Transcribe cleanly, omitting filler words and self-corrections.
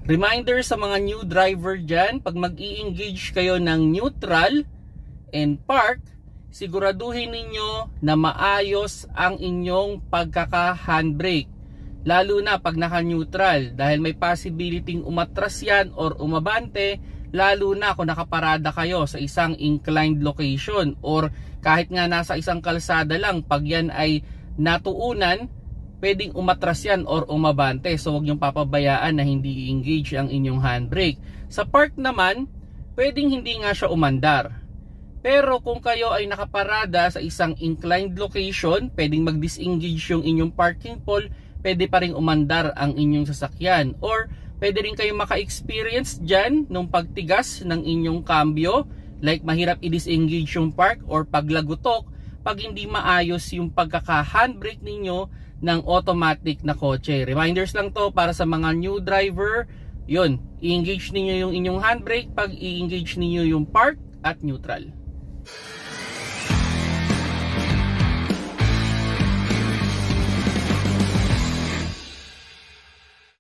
Reminder sa mga new driver dyan, pag mag-i-engage kayo ng neutral and park, siguraduhin ninyo na maayos ang inyong pagkaka-handbrake. Lalo na pag naka-neutral dahil may possibility umatras yan or umabante, lalo na kung nakaparada kayo sa isang inclined location or kahit nga nasa isang kalsada lang, pag yan ay natuunan, pwedeng umatras yan or umabante. So huwag niyong papabayaan na hindi i-engage ang inyong handbrake. Sa park naman, pwedeng hindi nga siya umandar. Pero kung kayo ay nakaparada sa isang inclined location, pwedeng mag-disengage yung inyong parking pole, pwede pa rin umandar ang inyong sasakyan. Or pwede rin kayo maka-experience dyan nung pagtigas ng inyong cambio, like mahirap i-disengage yung park or paglagutok pag hindi maayos yung pagkaka-handbrake ninyo ng automatic na kotse. Reminders lang to para sa mga new driver. Yun, i-engage ninyo yung inyong handbrake pag i-engage ninyo yung park at neutral.